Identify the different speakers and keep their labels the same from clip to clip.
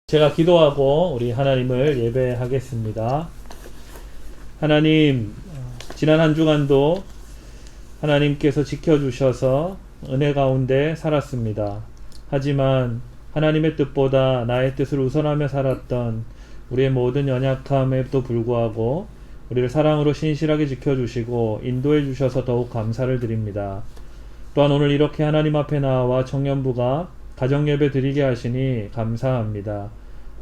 Speaker 1: 제가 기도하고 우리 하나님을 예배하겠습니다. 하나님, 지난 한 주간도 하나님께서 지켜주셔서 은혜 가운데 살았습니다. 하지만 하나님의 뜻보다 나의 뜻을 우선하며 살았던 우리의 모든 연약함에도 불구하고 우리를 사랑으로 신실하게 지켜주시고 인도해 주셔서 더욱 감사를 드립니다. 또한 오늘 이렇게 하나님 앞에 나와 청년부가 가정예배 드리게 하시니 감사합니다.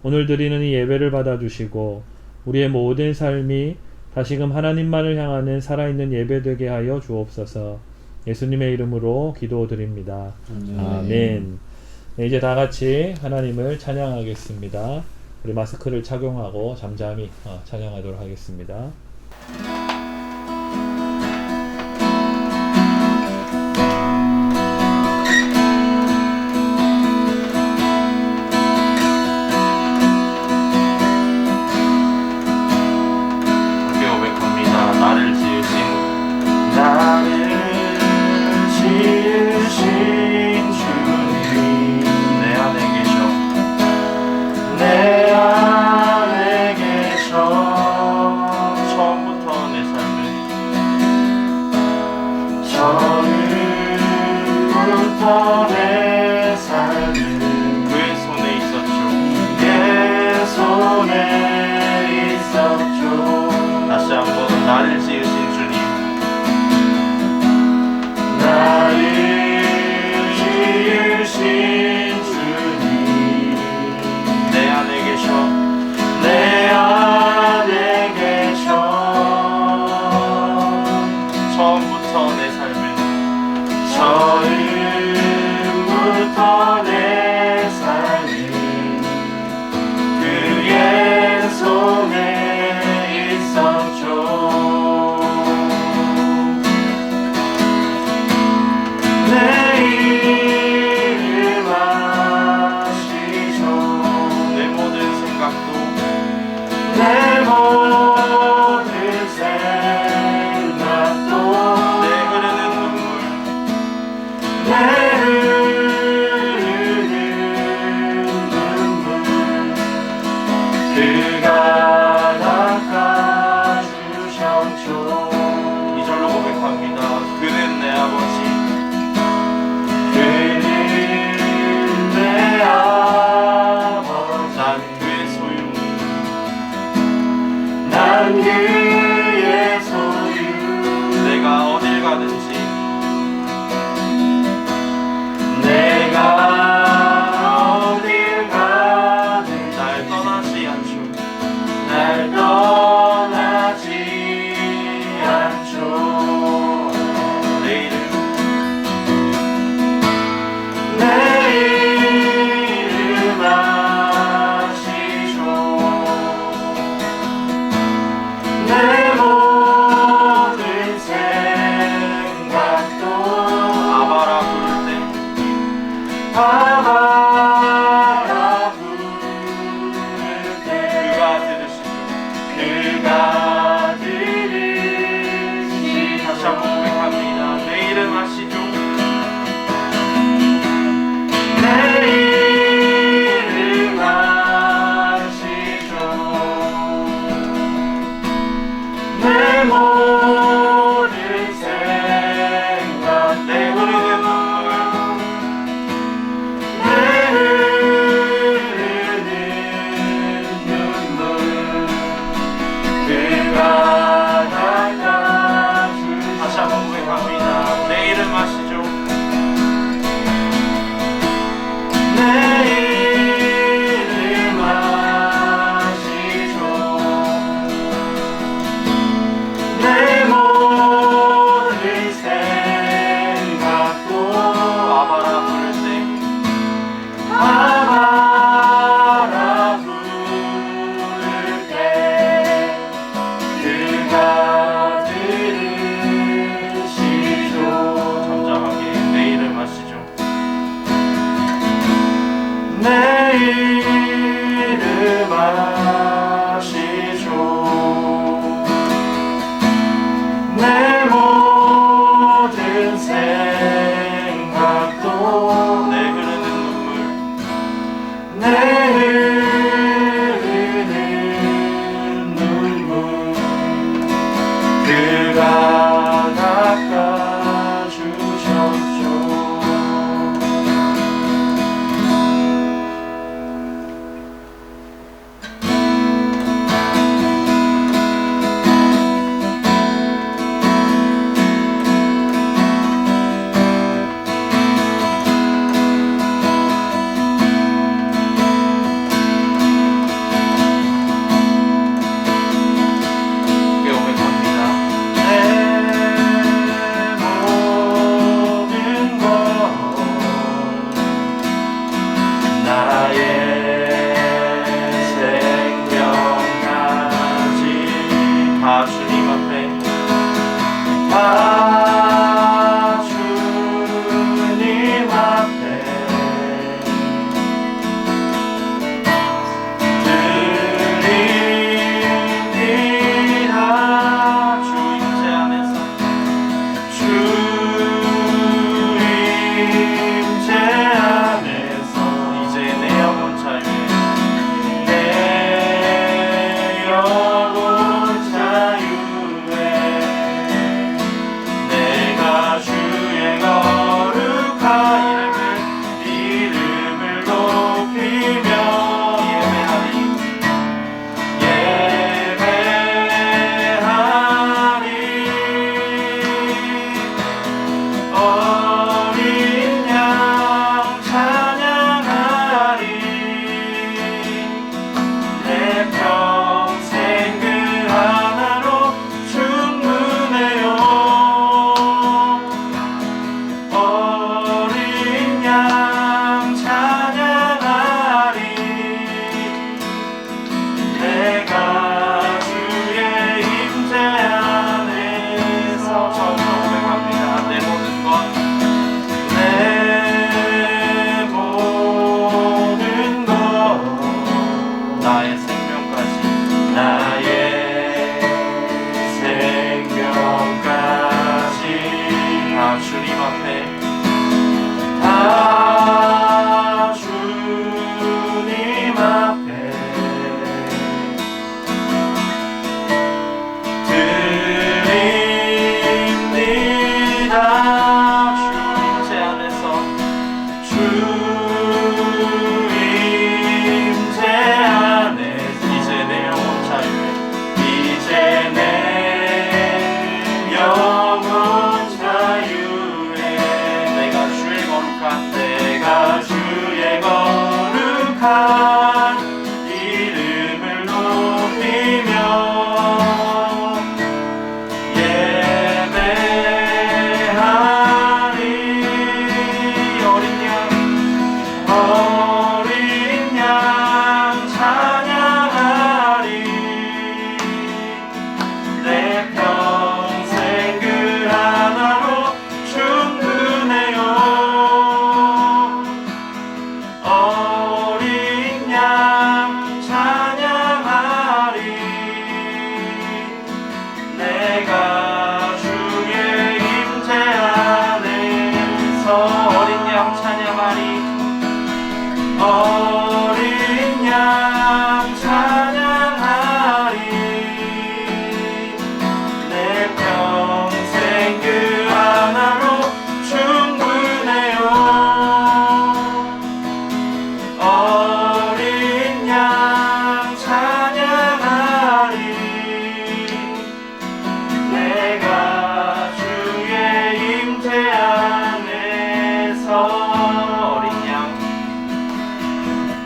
Speaker 1: 오늘 드리는 이 예배를 받아주시고 우리의 모든 삶이 다시금 하나님만을 향하는 살아있는 예배 되게 하여 주옵소서. 예수님의 이름으로 기도드립니다. 아멘. 네, 이제 다 같이 하나님을 찬양하겠습니다. 우리 마스크를 착용하고 잠잠히 찬양하도록 하겠습니다.
Speaker 2: 내 삶은 그의 손에 있었죠. 그의 손에 있었죠. 다시 한번 나를 지으신 주님, 나를 지으신 주님, 내 안에 계셔, 내 안에 계셔. 처음부터 내 삶은 내 삶이 그의 손에 있었죠. 내 이름 아시죠. 내 모든 생각도 내 모든 생각도 내 흐르는 눈물 내 그가 닦아주셨죠. 이절로 고백합니다. 그는 내 아버지, 그는 내 아버지. 난 그의 소유, 난 그의 소유. 내가 어딜 가든지 내가 날 떠나지 않죠. 내 이름 아시죠. 내 모든 생각도 아바라 부를 때 아바라 부를 때 그가 들으시죠. 그가 들으시. 다시 한번 고백합니다. 내 이름 아시죠. 내 이름 아시죠. 내 모든 생각 내 흐르는 눈물 내 흐르는 눈물 그가 닦아주시죠. 다시 한번 고백합니다. 내 이름 아시죠. 내 이름 아시죠. 내 모든 생각도 아바라 부를 때 아바라 부를 때 그가 들으시죠. 잠잠하게 내 이름 아시죠. 내 이름 아시죠. 내 모든 생각도 내 흐르는 눈물 내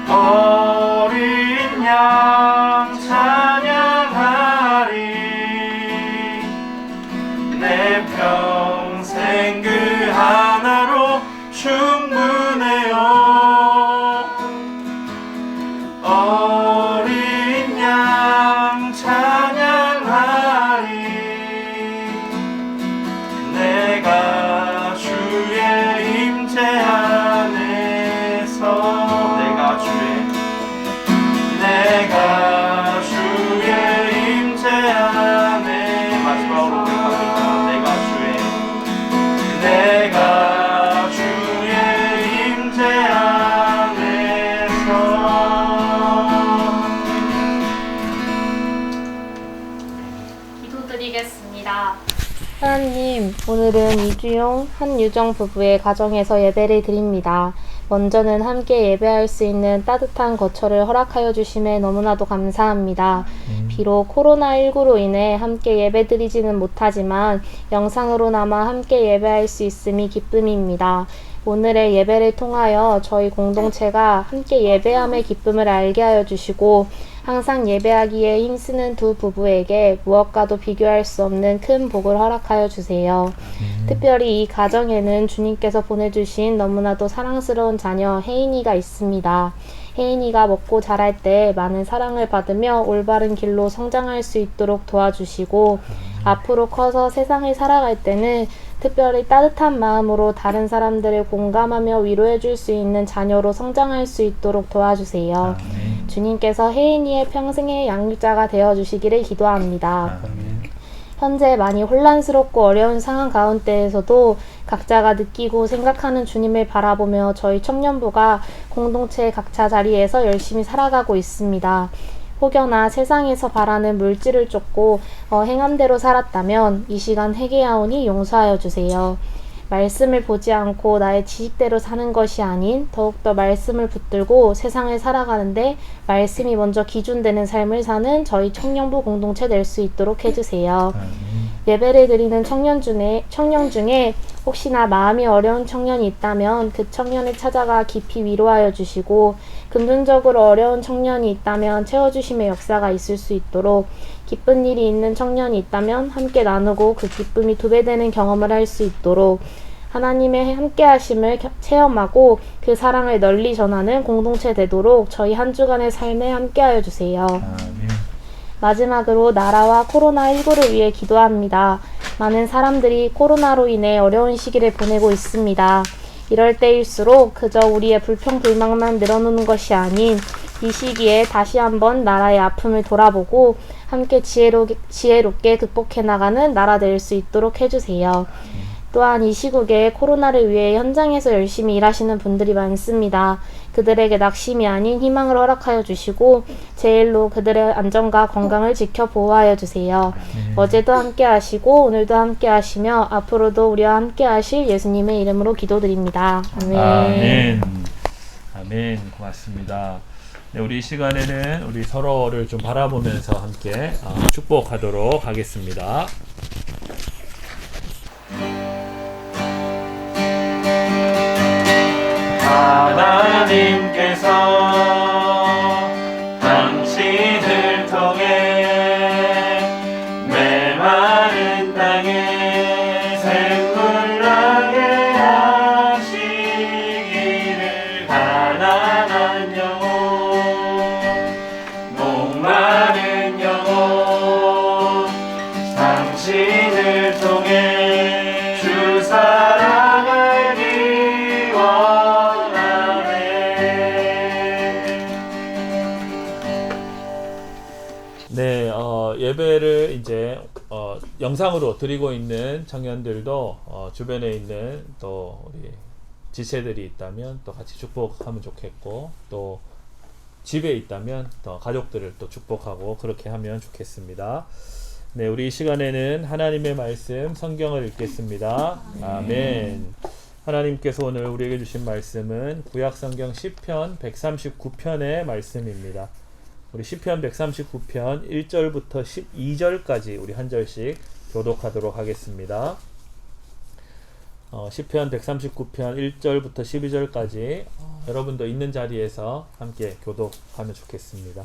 Speaker 2: 어린 양 찬양하리 내 평생 그 하나로 충분해요 어린 양 찬양하리 내가 주의 임재 안에서 내가 주의 임재 안에 마지막으로 고백합니다 내가 주의 임재 안에서
Speaker 3: 기도드리겠습니다. 하나님, 오늘은 이주용, 한유정 부부의 가정에서 예배를 드립니다. 먼저는 함께 예배할 수 있는 따뜻한 거처를 허락하여 주심에 너무나도 감사합니다. 비록 코로나19로 인해 함께 예배드리지는 못하지만 영상으로나마 함께 예배할 수 있음이 기쁨입니다. 오늘의 예배를 통하여 저희 공동체가 함께 예배함의 기쁨을 알게 하여 주시고 항상 예배하기에 힘쓰는 두 부부에게 무엇과도 비교할 수 없는 큰 복을 허락하여 주세요. 특별히 이 가정에는 주님께서 보내주신 너무나도 사랑스러운 자녀 혜인이가 있습니다. 혜인이가 먹고 자랄 때 많은 사랑을 받으며 올바른 길로 성장할 수 있도록 도와주시고 앞으로 커서 세상을 살아갈 때는 특별히 따뜻한 마음으로 다른 사람들을 공감하며 위로해 줄 수 있는 자녀로 성장할 수 있도록 도와주세요. 주님께서 혜인이의 평생의 양육자가 되어주시기를 기도합니다. 현재 많이 혼란스럽고 어려운 상황 가운데에서도 각자가 느끼고 생각하는 주님을 바라보며 저희 청년부가 공동체 각자 자리에서 열심히 살아가고 있습니다. 혹여나 세상에서 바라는 물질을 쫓고 행함대로 살았다면 이 시간 회개하오니 용서하여 주세요. 말씀을 보지 않고 나의 지식대로 사는 것이 아닌 더욱더 말씀을 붙들고 세상을 살아가는데 말씀이 먼저 기준되는 삶을 사는 저희 청년부 공동체 될 수 있도록 해주세요. 예배를 드리는 청년 중에 혹시나 마음이 어려운 청년이 있다면 그 청년을 찾아가 깊이 위로하여 주시고 금전적으로 어려운 청년이 있다면 채워주심의 역사가 있을 수 있도록 기쁜 일이 있는 청년이 있다면 함께 나누고 그 기쁨이 2배 되는 경험을 할 수 있도록 하나님의 함께하심을 체험하고 그 사랑을 널리 전하는 공동체 되도록 저희 한 주간의 삶에 함께하여 주세요. 마지막으로 나라와 코로나19를 위해 기도합니다. 많은 사람들이 코로나로 인해 어려운 시기를 보내고 있습니다. 이럴 때일수록 그저 우리의 불평불만만 늘어놓는 것이 아닌 이 시기에 다시 한번 나라의 아픔을 돌아보고 함께 지혜롭게 극복해 나가는 나라 될 수 있도록 해주세요. 또한 이 시국에 코로나를 위해 현장에서 열심히 일하시는 분들이 많습니다. 그들에게 낙심이 아닌 희망을 허락하여 주시고 제일로 그들의 안전과 건강을 지켜 보호하여 주세요. 어제도 함께 하시고 오늘도 함께 하시며 앞으로도 우리와 함께 하실 예수님의 이름으로 기도드립니다. 아멘.
Speaker 1: 아멘. 아멘. 고맙습니다. 네, 우리 이 시간에는 우리 서로를 좀 바라보면서 함께 축복하도록 하겠습니다.
Speaker 2: 하나님께서 당신을 통해 메마른 땅에 샘물 나게 하시기를 가난한 영혼 목마른 영혼 당신을 통해 주 사랑 알기 원하네.
Speaker 1: 네, 예배를 이제 영상으로 드리고 있는 청년들도 주변에 있는 또 우리 지체들이 있다면 또 같이 축복하면 좋겠고 또 집에 있다면 또 가족들을 또 축복하고 그렇게 하면 좋겠습니다. 네, 우리 이 시간에는 하나님의 말씀 성경을 읽겠습니다. 아멘. 하나님께서 오늘 우리에게 주신 말씀은 구약성경 시편 139편의 말씀입니다. 우리 시편 139편 1절부터 12절까지 우리 한 절씩 교독하도록 하겠습니다. 시편 139편 1절부터 12절까지 여러분도 있는 자리에서 함께 교독하면 좋겠습니다.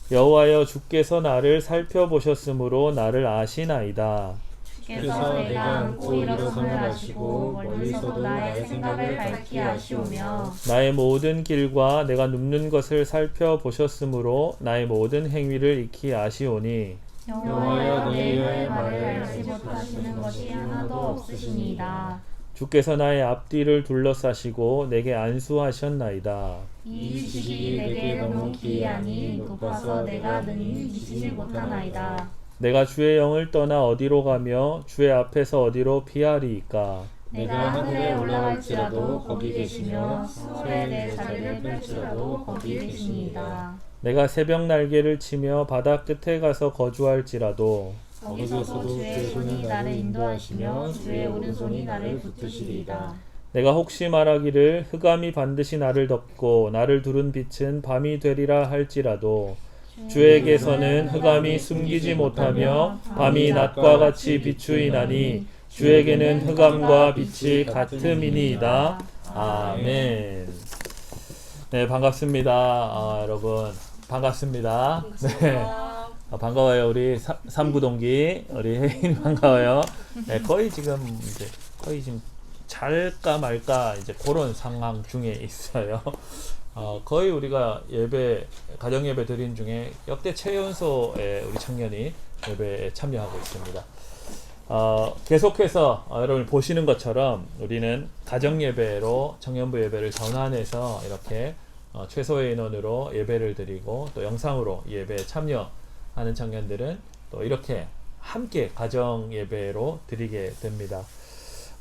Speaker 1: 여호와여, 주께서 나를 살펴보셨으므로 나를 아시나이다.
Speaker 4: 주께서 내가 앉고 일어섬을 아시고 멀리서도 나의 생각을 밝히 아시오며
Speaker 1: 나의 모든 길과 내가 눕는 것을 살펴보셨으므로 나의 모든 행위를 익히 아시오니
Speaker 4: 여호와여, 내 말을 알지 못하시는 것이 하나도 없으시니이다.
Speaker 1: 주께서 나의 앞뒤를 둘러싸시고 내게 안수하셨나이다.
Speaker 4: 이 지식이 내게 너무 기이하니 높아서 내가 능히 지지 못하나이다.
Speaker 1: 내가 주의 영을 떠나 어디로 가며 주의 앞에서 어디로 피하리이까.
Speaker 4: 내가 하늘에 올라갈지라도 거기 계시며 수월에 내 자리를 펼치라도 거기 계시니이다.
Speaker 1: 내가 새벽 날개를 치며 바다 끝에 가서 거주할지라도
Speaker 4: 거기서도 주의 손이 나를 인도하시며 주의 오른손이 나를 붙드시리이다.
Speaker 1: 내가 혹시 말하기를 흑암이 반드시 나를 덮고 나를 두른 빛은 밤이 되리라 할지라도 주에게서는 흑암이 숨기지 못하며 밤이 낮과 같이 비추이나니 주에게는 흑암과 빛이 같음이니이다. 아멘. 네, 반갑습니다. 여러분 반갑습니다. 네. 반가워요. 우리 삼구동기 우리 혜인이 반가워요. 네, 거의 지금 잘까 말까 이제 그런 상황 중에 있어요. 거의 우리가 가정 예배 드린 중에 역대 최연소의 우리 청년이 예배에 참여하고 있습니다. 계속해서 여러분 보시는 것처럼 우리는 가정 예배로 청년부 예배를 전환해서 이렇게 최소의 인원으로 예배를 드리고 또 영상으로 예배에 참여하는 청년들은 또 이렇게 함께 가정 예배로 드리게 됩니다.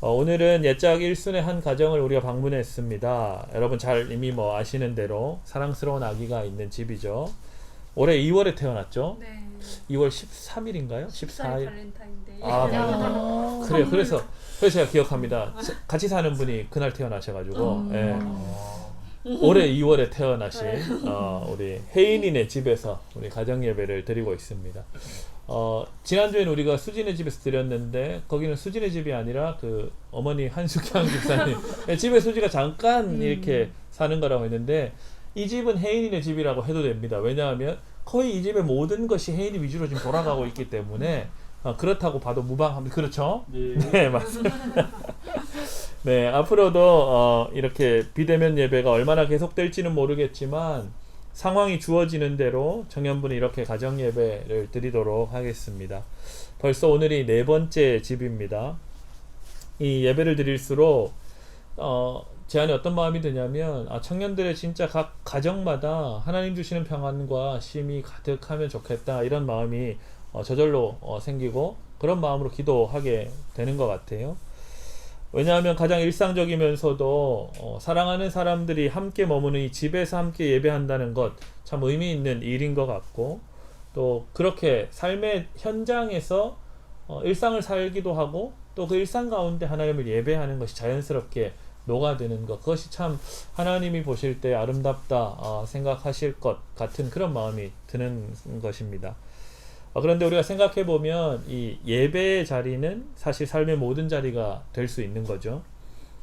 Speaker 1: 오늘은 옛적 1순의 한 가정을 우리가 방문했습니다. 여러분 잘 이미 아시는 대로 사랑스러운 아기가 있는 집이죠. 올해 2월에 태어났죠?
Speaker 5: 네.
Speaker 1: 2월 13일인가요? 14일?
Speaker 5: 발렌타인데이.
Speaker 1: 그래요. 그래서 제가 기억합니다. 같이 사는 분이 그날 태어나셔가지고 예. 올해 2월에 태어나신 우리 혜인이네 집에서 우리 가정 예배를 드리고 있습니다. 지난주에는 우리가 수진의 집에서 드렸는데 거기는 수진의 집이 아니라 그 어머니 한숙향 집사님 집에 수지가 잠깐 이렇게 사는 거라고 했는데 이 집은 혜인이네 집이라고 해도 됩니다. 왜냐하면 거의 이 집의 모든 것이 혜인이 위주로 지금 돌아가고 있기 때문에 그렇다고 봐도 무방합니다. 그렇죠? 네, 맞습니다. 네, 앞으로도 이렇게 비대면 예배가 얼마나 계속될지는 모르겠지만 상황이 주어지는 대로 청년분이 이렇게 가정 예배를 드리도록 하겠습니다. 벌써 오늘이 4번째 집입니다. 이 예배를 드릴수록 제 안에 어떤 마음이 드냐면 청년들의 진짜 각 가정마다 하나님 주시는 평안과 쉼이 가득하면 좋겠다 이런 마음이 저절로 생기고 그런 마음으로 기도하게 되는 것 같아요. 왜냐하면 가장 일상적이면서도 사랑하는 사람들이 함께 머무는 이 집에서 함께 예배한다는 것 참 의미 있는 일인 것 같고 또 그렇게 삶의 현장에서 일상을 살기도 하고 또 그 일상 가운데 하나님을 예배하는 것이 자연스럽게 녹아드는 것 그것이 참 하나님이 보실 때 아름답다 생각하실 것 같은 그런 마음이 드는 것입니다. 그런데 우리가 생각해보면 이 예배의 자리는 사실 삶의 모든 자리가 될 수 있는 거죠.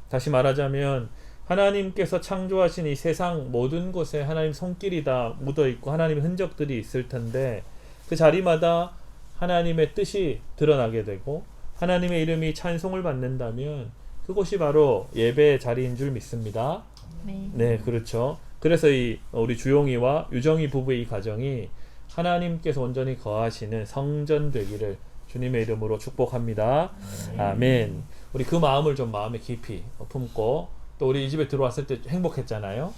Speaker 1: 다시 말하자면 하나님께서 창조하신 이 세상 모든 곳에 하나님 손길이 다 묻어있고 하나님의 흔적들이 있을 텐데 그 자리마다 하나님의 뜻이 드러나게 되고 하나님의 이름이 찬송을 받는다면 그곳이 바로 예배의 자리인 줄 믿습니다. 네, 그렇죠. 그래서 우리 주용이와 유정이 부부의 이 가정이 하나님께서 온전히 거하시는 성전 되기를 주님의 이름으로 축복합니다. 아멘. 우리 그 마음을 좀 마음에 깊이 품고 또 우리 이 집에 들어왔을 때 행복했잖아요.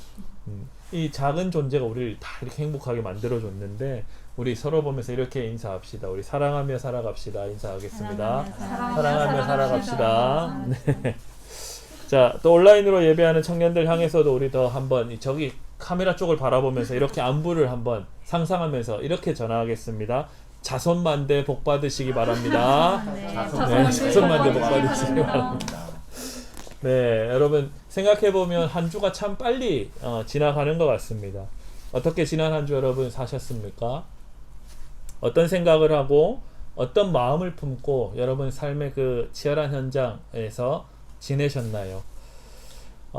Speaker 1: 이 작은 존재가 우리를 다 이렇게 행복하게 만들어줬는데 우리 서로 보면서 이렇게 인사합시다. 우리 사랑하며 살아갑시다. 인사하겠습니다. 사랑하며 살아갑시다. 네. 자, 또 온라인으로 예배하는 청년들 향해서도 우리 더 한번 저기 카메라 쪽을 바라보면서 이렇게 안부를 한번 상상하면서 이렇게 전하겠습니다. 자손만대 복 받으시기 바랍니다. 네, 자손만대 복 받으시기 바랍니다. 네, 여러분 생각해보면 한 주가 참 빨리 지나가는 것 같습니다. 어떻게 지난 한 주 여러분 사셨습니까? 어떤 생각을 하고 어떤 마음을 품고 여러분 삶의 그 치열한 현장에서 지내셨나요?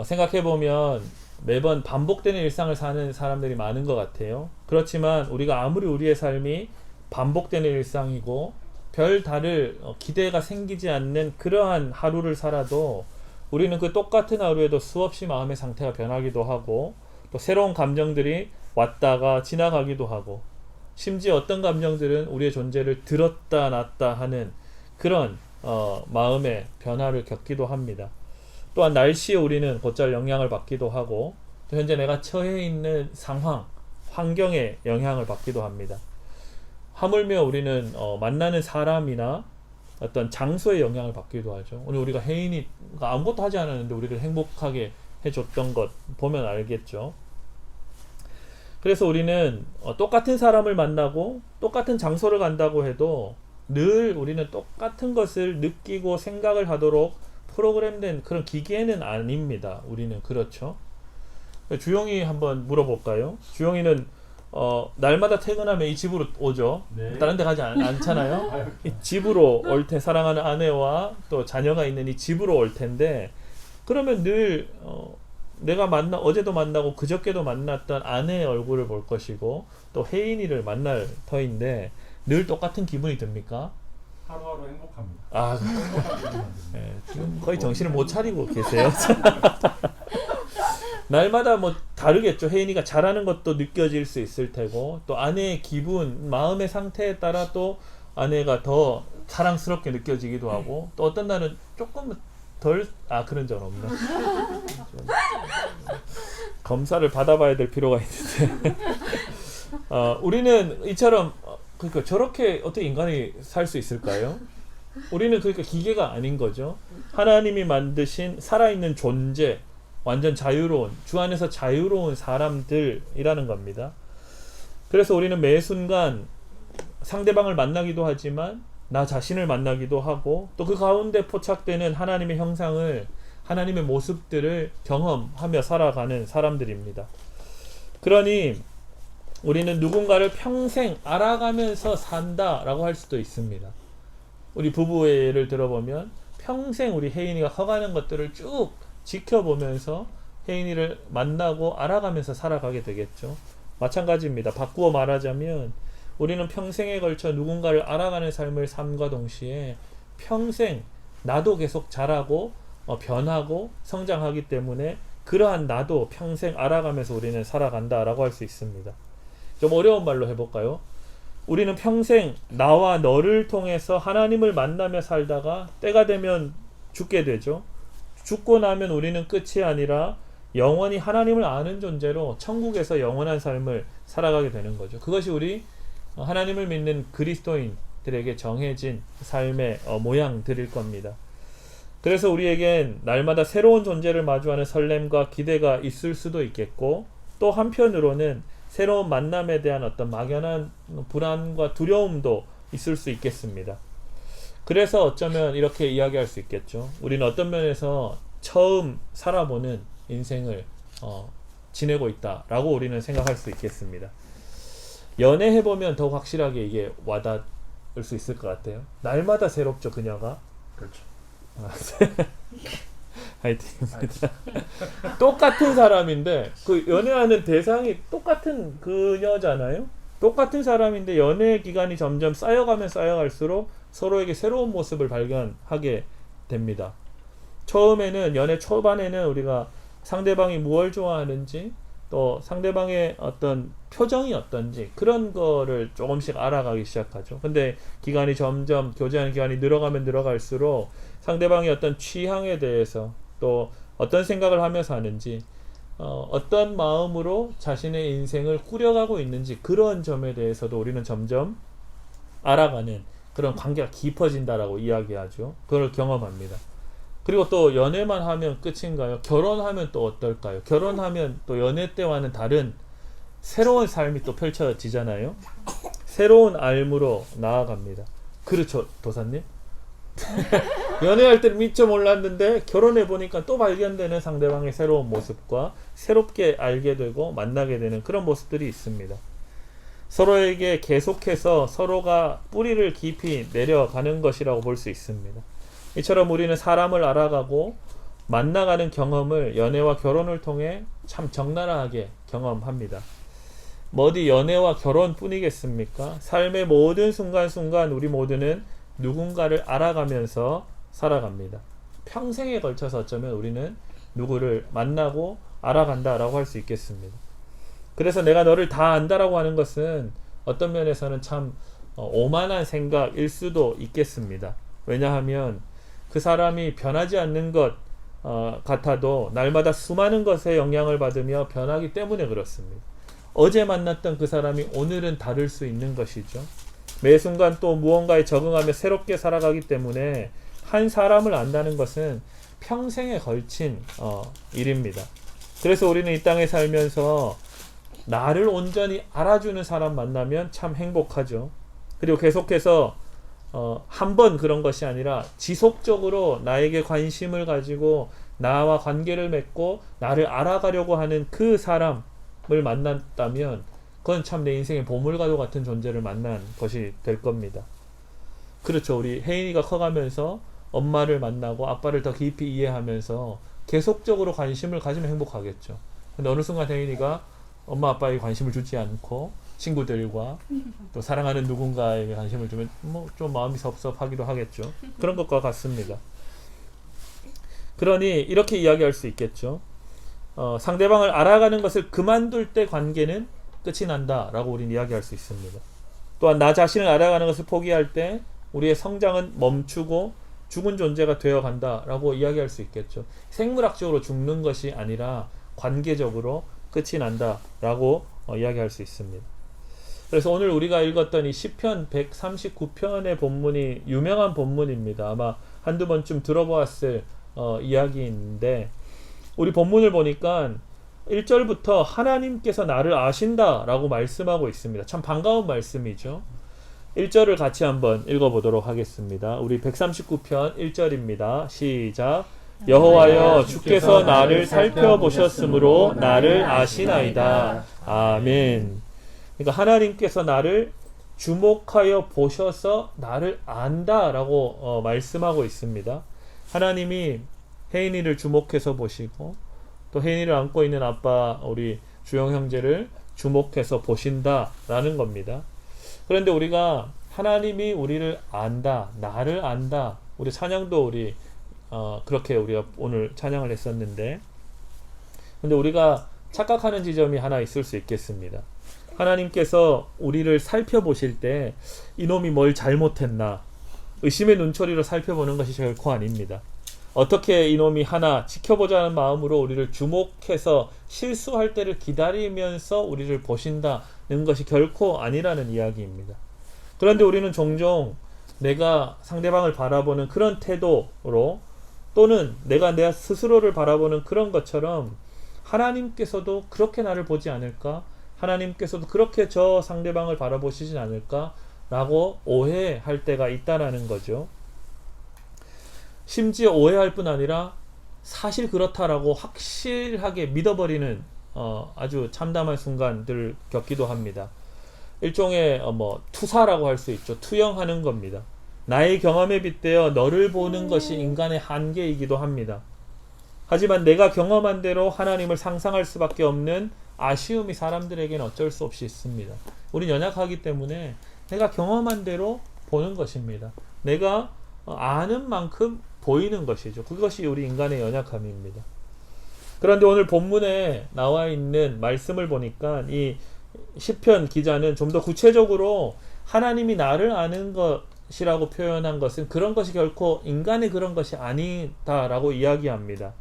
Speaker 1: 생각해보면 매번 반복되는 일상을 사는 사람들이 많은 것 같아요. 그렇지만 우리가 아무리 우리의 삶이 반복되는 일상이고 별 다를 기대가 생기지 않는 그러한 하루를 살아도 우리는 그 똑같은 하루에도 수없이 마음의 상태가 변하기도 하고 또 새로운 감정들이 왔다가 지나가기도 하고 심지어 어떤 감정들은 우리의 존재를 들었다 놨다 하는 그런 마음의 변화를 겪기도 합니다. 또한 날씨에 우리는 곧잘 영향을 받기도 하고 또 현재 내가 처해 있는 상황, 환경에 영향을 받기도 합니다. 하물며 우리는 만나는 사람이나 어떤 장소에 영향을 받기도 하죠. 오늘 우리가 혜인이가 아무것도 하지 않았는데 우리를 행복하게 해줬던 것 보면 알겠죠. 그래서 우리는 똑같은 사람을 만나고 똑같은 장소를 간다고 해도 늘 우리는 똑같은 것을 느끼고 생각을 하도록 프로그램된 그런 기계는 아닙니다. 우리는 그렇죠. 주영이 한번 물어볼까요? 주영이는 날마다 퇴근하면 이 집으로 오죠.
Speaker 2: 네.
Speaker 1: 다른 데 가지 않잖아요. 이 집으로 올 때 사랑하는 아내와 또 자녀가 있는 이 집으로 올 텐데 그러면 늘 내가 어제도 만나고 그저께도 만났던 아내의 얼굴을 볼 것이고 또 혜인이를 만날 터인데 늘 똑같은 기분이 듭니까?
Speaker 2: 하루하루 행복합니다.
Speaker 1: 아, 네, 지금 거의 정신을 못 차리고 계세요. 날마다 뭐 다르겠죠. 혜인이가 잘하는 것도 느껴질 수 있을 테고 또 아내의 기분, 마음의 상태에 따라 또 아내가 더 사랑스럽게 느껴지기도 하고 또 어떤 날은 조금 덜 그런 적 없나? 검사를 받아봐야 될 필요가 있는데 우리는 이처럼 그러니까 저렇게 어떻게 인간이 살 수 있을까요? 우리는 그러니까 기계가 아닌 거죠. 하나님이 만드신 살아있는 존재, 완전 자유로운, 주 안에서 자유로운 사람들이라는 겁니다. 그래서 우리는 매 순간 상대방을 만나기도 하지만 나 자신을 만나기도 하고 또 그 가운데 포착되는 하나님의 형상을, 하나님의 모습들을 경험하며 살아가는 사람들입니다. 그러니 우리는 누군가를 평생 알아가면서 산다라고 할 수도 있습니다. 우리 부부의 예를 들어보면 평생 우리 혜인이가 커가는 것들을 쭉 지켜보면서 혜인이를 만나고 알아가면서 살아가게 되겠죠. 마찬가지입니다. 바꾸어 말하자면 우리는 평생에 걸쳐 누군가를 알아가는 삶을 삶과 동시에 평생 나도 계속 자라고 변하고 성장하기 때문에 그러한 나도 평생 알아가면서 우리는 살아간다라고 할 수 있습니다. 좀 어려운 말로 해볼까요? 우리는 평생 나와 너를 통해서 하나님을 만나며 살다가 때가 되면 죽게 되죠. 죽고 나면 우리는 끝이 아니라 영원히 하나님을 아는 존재로 천국에서 영원한 삶을 살아가게 되는 거죠. 그것이 우리 하나님을 믿는 그리스도인들에게 정해진 삶의 모양들일 겁니다. 그래서 우리에겐 날마다 새로운 존재를 마주하는 설렘과 기대가 있을 수도 있겠고 또 한편으로는 새로운 만남에 대한 어떤 막연한 불안과 두려움도 있을 수 있겠습니다. 그래서 어쩌면 이렇게 이야기할 수 있겠죠. 우리는 어떤 면에서 처음 살아보는 인생을 지내고 있다라고 우리는 생각할 수 있겠습니다. 연애해보면 더욱 확실하게 이게 와닿을 수 있을 것 같아요. 날마다 새롭죠, 그녀가.
Speaker 2: 그렇죠.
Speaker 1: 화이팅입니다. 똑같은 사람인데 그 연애하는 대상이 똑같은 그녀잖아요. 똑같은 사람인데 연애 기간이 점점 쌓여가면 쌓여갈수록 서로에게 새로운 모습을 발견하게 됩니다. 처음에는 연애 초반에는 우리가 상대방이 무엇을 좋아하는지 또 상대방의 어떤 표정이 어떤지 그런 거를 조금씩 알아가기 시작하죠. 근데 기간이 점점 교제하는 기간이 늘어가면 늘어갈수록 상대방의 어떤 취향에 대해서 또 어떤 생각을 하며 사는지 어떤 마음으로 자신의 인생을 꾸려가고 있는지 그런 점에 대해서도 우리는 점점 알아가는 그런 관계가 깊어진다라고 이야기하죠. 그걸 경험합니다. 그리고 또 연애만 하면 끝인가요? 결혼하면 또 어떨까요? 결혼하면 또 연애 때와는 다른 새로운 삶이 또 펼쳐지잖아요. 새로운 삶으로 나아갑니다. 그렇죠, 도사님? 연애할 때는 미처 몰랐는데 결혼해보니까 또 발견되는 상대방의 새로운 모습과 새롭게 알게 되고 만나게 되는 그런 모습들이 있습니다. 서로에게 계속해서 서로가 뿌리를 깊이 내려가는 것이라고 볼 수 있습니다. 이처럼 우리는 사람을 알아가고 만나가는 경험을 연애와 결혼을 통해 참 적나라하게 경험합니다. 뭐 어디 연애와 결혼뿐이겠습니까? 삶의 모든 순간순간 우리 모두는 누군가를 알아가면서 살아갑니다. 평생에 걸쳐서 어쩌면 우리는 누구를 만나고 알아간다라고 할 수 있겠습니다. 그래서 내가 너를 다 안다라고 하는 것은 어떤 면에서는 참 오만한 생각일 수도 있겠습니다. 왜냐하면 그 사람이 변하지 않는 것 같아도 날마다 수많은 것에 영향을 받으며 변하기 때문에 그렇습니다. 어제 만났던 그 사람이 오늘은 다를 수 있는 것이죠. 매 순간 또 무언가에 적응하며 새롭게 살아가기 때문에 한 사람을 안다는 것은 평생에 걸친 일입니다. 그래서 우리는 이 땅에 살면서 나를 온전히 알아주는 사람 만나면 참 행복하죠. 그리고 계속해서 한 번 그런 것이 아니라 지속적으로 나에게 관심을 가지고 나와 관계를 맺고 나를 알아가려고 하는 그 사람을 만났다면 그건 참 내 인생의 보물과도 같은 존재를 만난 것이 될 겁니다. 그렇죠. 우리 혜인이가 커가면서 엄마를 만나고 아빠를 더 깊이 이해하면서 계속적으로 관심을 가지면 행복하겠죠. 근데 어느 순간 혜인이가 엄마 아빠에게 관심을 주지 않고 친구들과 또 사랑하는 누군가에게 관심을 주면 뭐 좀 마음이 섭섭하기도 하겠죠. 그런 것과 같습니다. 그러니 이렇게 이야기할 수 있겠죠. 상대방을 알아가는 것을 그만둘 때 관계는 끝이 난다라고 우리는 이야기할 수 있습니다. 또한 나 자신을 알아가는 것을 포기할 때 우리의 성장은 멈추고 죽은 존재가 되어간다라고 이야기할 수 있겠죠. 생물학적으로 죽는 것이 아니라 관계적으로 끝이 난다라고 이야기할 수 있습니다. 그래서 오늘 우리가 읽었던 이 시편 139편의 본문이 유명한 본문입니다. 아마 한두 번쯤 들어보았을 이야기인데 우리 본문을 보니까 1절부터 하나님께서 나를 아신다라고 말씀하고 있습니다. 참 반가운 말씀이죠. 1절을 같이 한번 읽어보도록 하겠습니다. 우리 139편 1절입니다. 시작. 여호와여 주께서 나를 살펴보셨으므로 나를 아시나이다. 아멘. 그러니까 하나님께서 나를 주목하여 보셔서 나를 안다라고 말씀하고 있습니다. 하나님이 혜인이를 주목해서 보시고 또 혜인이를 안고 있는 아빠 우리 주영 형제를 주목해서 보신다라는 겁니다. 그런데 우리가 하나님이 우리를 안다, 나를 안다. 우리 찬양도 우리 그렇게 우리가 오늘 찬양을 했었는데, 근데 우리가 착각하는 지점이 하나 있을 수 있겠습니다. 하나님께서 우리를 살펴보실 때 이놈이 뭘 잘못했나 의심의 눈초리로 살펴보는 것이 결코 아닙니다. 어떻게 이놈이 하나 지켜보자는 마음으로 우리를 주목해서 실수할 때를 기다리면서 우리를 보신다는 것이 결코 아니라는 이야기입니다. 그런데 우리는 종종 내가 상대방을 바라보는 그런 태도로 또는 내가 내 스스로를 바라보는 그런 것처럼 하나님께서도 그렇게 나를 보지 않을까? 하나님께서도 그렇게 저 상대방을 바라보시진 않을까? 라고 오해할 때가 있다라는 거죠. 심지어 오해할 뿐 아니라 사실 그렇다라고 확실하게 믿어버리는 아주 참담한 순간들을 겪기도 합니다. 일종의 투사라고 할 수 있죠. 투영하는 겁니다. 나의 경험에 빗대어 너를 보는 것이 인간의 한계이기도 합니다. 하지만 내가 경험한 대로 하나님을 상상할 수밖에 없는 아쉬움이 사람들에게는 어쩔 수 없이 있습니다. 우린 연약하기 때문에 내가 경험한 대로 보는 것입니다. 내가 아는 만큼 보이는 것이죠. 그것이 우리 인간의 연약함입니다. 그런데 오늘 본문에 나와 있는 말씀을 보니까 이 시편 기자는 좀 더 구체적으로 하나님이 나를 아는 것이라고 표현한 것은 그런 것이 결코 인간의 그런 것이 아니다라고 이야기합니다.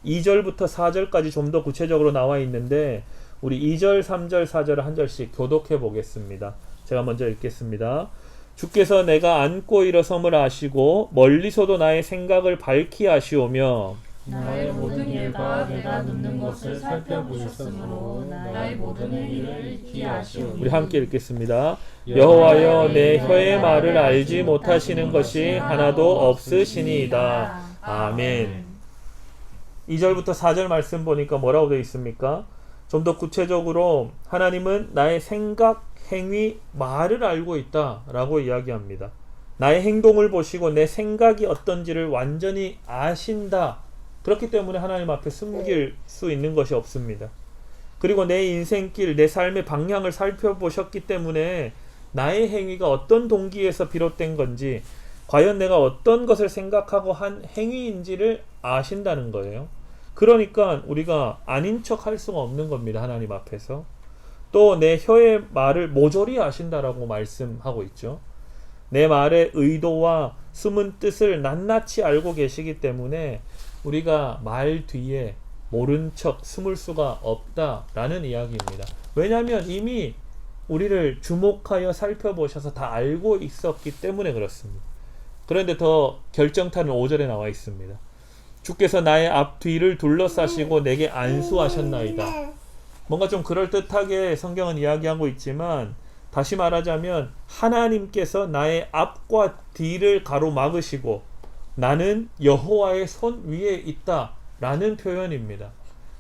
Speaker 1: 2절부터 4절까지 좀 더 구체적으로 나와 있는데 우리 2절, 3절, 4절을 한 절씩 교독해 보겠습니다. 제가 먼저 읽겠습니다. 주께서 내가 앉고 일어섬을 아시고 멀리서도 나의 생각을 밝히 아시오며
Speaker 4: 나의 모든 일과 내가 눕는 것을 살펴보셨으므로 나의 모든 일을 익히 아시오니.
Speaker 1: 우리 함께 읽겠습니다. 여호와여 내 혀의 말을 알지 못하시는 것이 하나도 없으시니이다. 아멘. 2절부터 4절 말씀 보니까 뭐라고 되어 있습니까? 좀 더 구체적으로 하나님은 나의 생각, 행위, 말을 알고 있다라고 이야기합니다. 나의 행동을 보시고 내 생각이 어떤지를 완전히 아신다. 그렇기 때문에 하나님 앞에 숨길 수 있는 것이 없습니다. 그리고 내 인생길, 내 삶의 방향을 살펴보셨기 때문에 나의 행위가 어떤 동기에서 비롯된 건지, 과연 내가 어떤 것을 생각하고 한 행위인지를 아신다는 거예요. 그러니까 우리가 아닌 척 할 수가 없는 겁니다. 하나님 앞에서. 또 내 혀의 말을 모조리 아신다라고 말씀하고 있죠. 내 말의 의도와 숨은 뜻을 낱낱이 알고 계시기 때문에 우리가 말 뒤에 모른 척 숨을 수가 없다라는 이야기입니다. 왜냐하면 이미 우리를 주목하여 살펴보셔서 다 알고 있었기 때문에 그렇습니다. 그런데 더 결정타는 5절에 나와 있습니다. 주께서 나의 앞뒤를 둘러싸시고 내게 안수하셨나이다. 뭔가 좀 그럴듯하게 성경은 이야기하고 있지만, 다시 말하자면 하나님께서 나의 앞과 뒤를 가로막으시고 나는 여호와의 손 위에 있다 라는 표현입니다.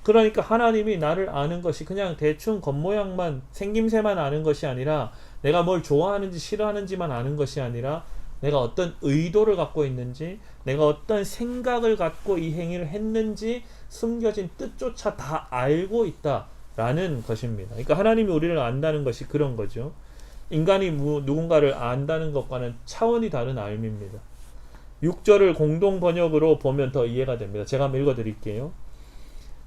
Speaker 1: 그러니까 하나님이 나를 아는 것이 그냥 대충 겉모양만, 생김새만 아는 것이 아니라, 내가 뭘 좋아하는지 싫어하는지만 아는 것이 아니라, 내가 어떤 의도를 갖고 있는지, 내가 어떤 생각을 갖고 이 행위를 했는지 숨겨진 뜻조차 다 알고 있다라는 것입니다. 그러니까 하나님이 우리를 안다는 것이 그런 거죠. 인간이 누군가를 안다는 것과는 차원이 다른 알미입니다. 6절을 공동 번역으로 보면 더 이해가 됩니다. 제가 한번 읽어드릴게요.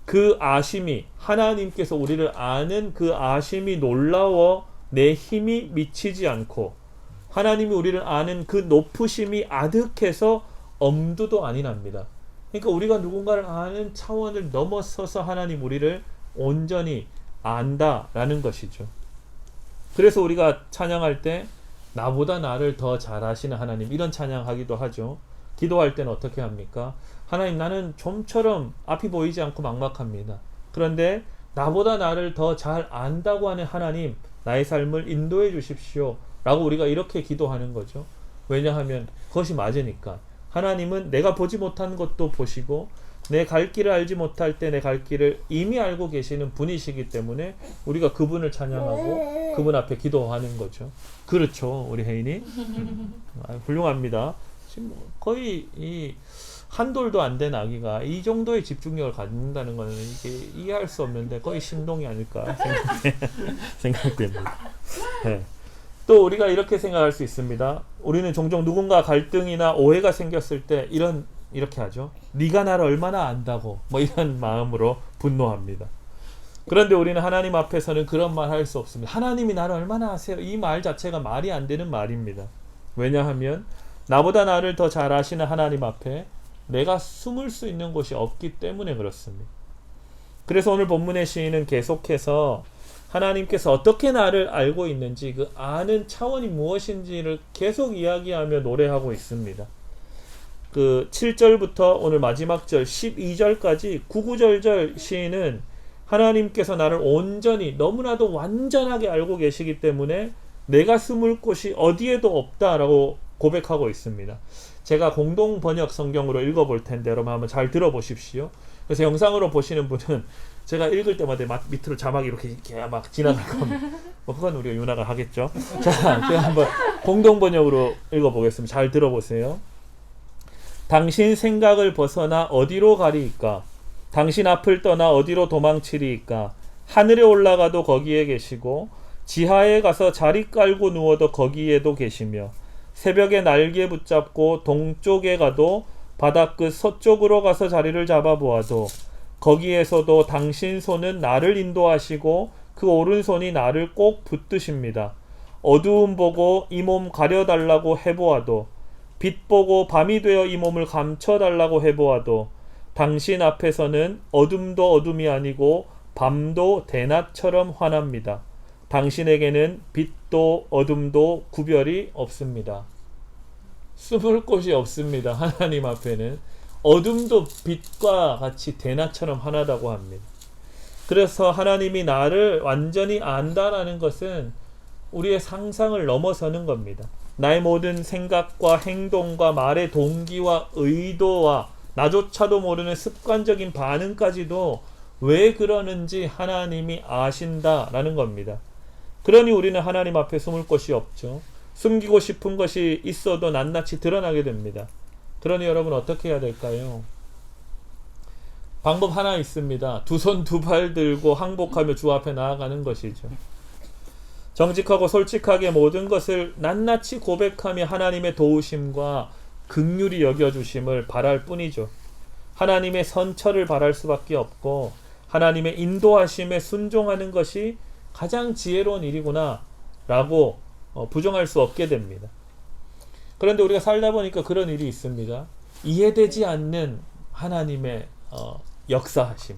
Speaker 1: 그 아심이, 하나님께서 우리를 아는 그 아심이 놀라워 내 힘이 미치지 않고, 하나님이 우리를 아는 그 높으심이 아득해서 엄두도 아니납니다. 그러니까 우리가 누군가를 아는 차원을 넘어서서 하나님 우리를 온전히 안다라는 것이죠. 그래서 우리가 찬양할 때 나보다 나를 더 잘 아시는 하나님, 이런 찬양하기도 하죠. 기도할 때는 어떻게 합니까? 하나님, 나는 좀처럼 앞이 보이지 않고 막막합니다. 그런데 나보다 나를 더 잘 안다고 하는 하나님, 나의 삶을 인도해 주십시오 라고 우리가 이렇게 기도하는 거죠. 왜냐하면 그것이 맞으니까. 하나님은 내가 보지 못한 것도 보시고, 내 갈 길을 알지 못할 때 내 갈 길을 이미 알고 계시는 분이시기 때문에 우리가 그분을 찬양하고 그분 앞에 기도하는 거죠. 그렇죠, 우리 혜인이? 훌륭합니다. 지금 거의 이 한 돌도 안 된 아기가 이 정도의 집중력을 갖는다는 것은 이게 이해할 수 없는데 거의 신동이 아닐까 생각됩니다. 네. 또 우리가 이렇게 생각할 수 있습니다. 우리는 종종 누군가 갈등이나 오해가 생겼을 때 이렇게 하죠. 네가 나를 얼마나 안다고, 뭐 이런 마음으로 분노합니다. 그런데 우리는 하나님 앞에서는 그런 말 할 수 없습니다. 하나님이 나를 얼마나 아세요? 이 말 자체가 말이 안 되는 말입니다. 왜냐하면 나보다 나를 더 잘 아시는 하나님 앞에 내가 숨을 수 있는 곳이 없기 때문에 그렇습니다. 그래서 오늘 본문의 시인은 계속해서 하나님께서 어떻게 나를 알고 있는지, 그 아는 차원이 무엇인지를 계속 이야기하며 노래하고 있습니다. 그 7절부터 오늘 마지막 절 12절까지 구구절절 시인은 하나님께서 나를 온전히, 너무나도 완전하게 알고 계시기 때문에 내가 숨을 곳이 어디에도 없다라고 고백하고 있습니다. 제가 공동 번역 성경으로 읽어볼 텐데 여러분 한번 잘 들어보십시오. 그래서 영상으로 보시는 분은 제가 읽을 때마다 밑으로 자막이 이렇게 막 지나갈 겁니다. 뭐 그건 우리가 윤화가 하겠죠. 자, 제가 한번 공동 번역으로 읽어보겠습니다. 잘 들어보세요. 당신 생각을 벗어나 어디로 가리이까? 당신 앞을 떠나 어디로 도망치리이까? 하늘에 올라가도 거기에 계시고 지하에 가서 자리 깔고 누워도 거기에도 계시며 새벽에 날개 붙잡고 동쪽에 가도 바다 끝 서쪽으로 가서 자리를 잡아보아도 거기에서도 당신 손은 나를 인도하시고 그 오른손이 나를 꼭 붙드십니다. 어두움 보고 이 몸 가려달라고 해보아도, 빛 보고 밤이 되어 이 몸을 감춰달라고 해보아도 당신 앞에서는 어둠도 어둠이 아니고 밤도 대낮처럼 환합니다. 당신에게는 빛도 어둠도 구별이 없습니다. 숨을 곳이 없습니다. 하나님 앞에는 어둠도 빛과 같이 대낮처럼 환하다고 합니다. 그래서 하나님이 나를 완전히 안다라는 것은 우리의 상상을 넘어서는 겁니다. 나의 모든 생각과 행동과 말의 동기와 의도와 나조차도 모르는 습관적인 반응까지도 왜 그러는지 하나님이 아신다라는 겁니다. 그러니 우리는 하나님 앞에 숨을 곳이 없죠. 숨기고 싶은 것이 있어도 낱낱이 드러나게 됩니다. 그러니 여러분 어떻게 해야 될까요? 방법 하나 있습니다. 두 손 두 발 들고 항복하며 주 앞에 나아가는 것이죠. 정직하고 솔직하게 모든 것을 낱낱이 고백하며 하나님의 도우심과 긍휼히 여겨주심을 바랄 뿐이죠. 하나님의 선처를 바랄 수밖에 없고 하나님의 인도하심에 순종하는 것이 가장 지혜로운 일이구나 라고 부정할 수 없게 됩니다. 그런데 우리가 살다 보니까 그런 일이 있습니다. 이해되지 않는 하나님의 역사하심,